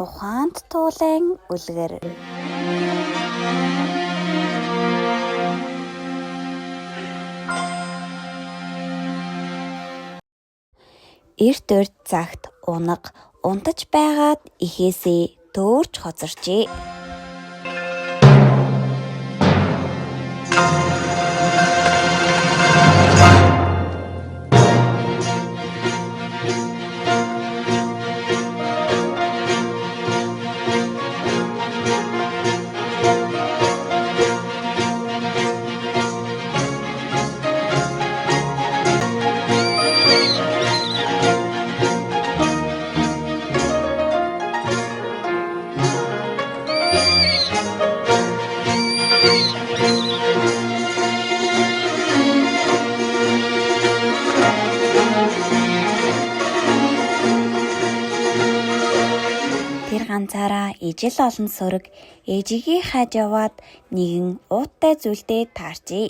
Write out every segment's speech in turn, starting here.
Ухаанд туулайн үлгэр. Эрт урд цагт унага унтаж байгаад ихээсээ төөрч хоцорчээ. Тэр ганцаараа ижил олон сүрэг ээжигээ хааж яваад нэгэн ууттай зүйлдээ таарчээ.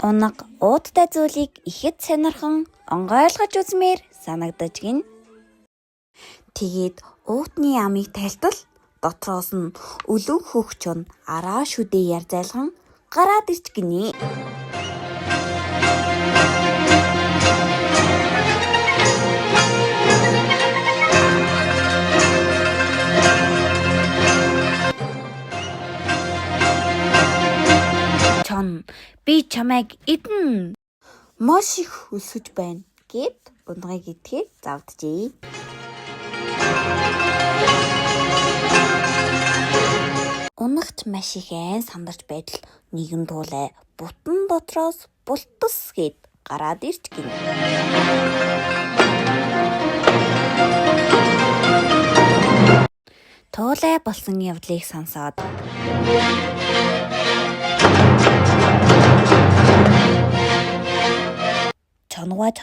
Унага ууттай зүйлийг ихэд сонирхон онгойлгож үзмээр санагдаж гин. Тэгээд уутны амийг тайлбал дотроос нь өлөн хөхч нь араа шүдээ ярзайлхан гараад ирч гинэ. Би чамайг идэн маш их өсөж байна гэд унгыг идэхэд завджээ. Унагч маш их айн сандарч байтал нэгэн туулай бутан дотроос бултас гэд гараад ирч гинэ. Туулай болсон явдлыг сонсоод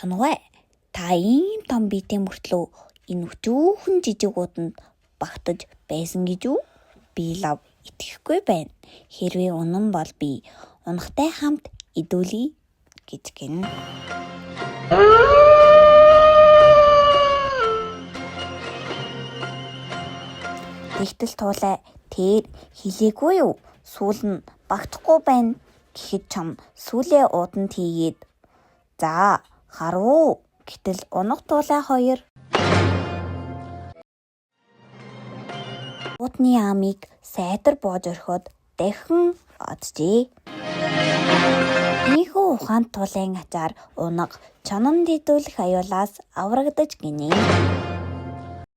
Чонгой та ийм том биетэй мөртлөө энэ өчүүхэн жижиг уданд багтаж байсан гэж үү? Би лав итгэхгүй байна. Хэрвээ унан бол би унахтай хамт идүүлье гэж гин. Тэгтэл туулай тэр хэлээгүй юу? Сүүл нь багтахгүй байна гэхэд чам сүүлээ ууданд хийгээд за харуу гэтэл унах туулай хоёр уутны амийг сайтар боож орхиод дахин оджээ. Ийхүү ухаанд туулайн ачаар унага чонон дидүүлэх аюулаас аврагдаж гинэ.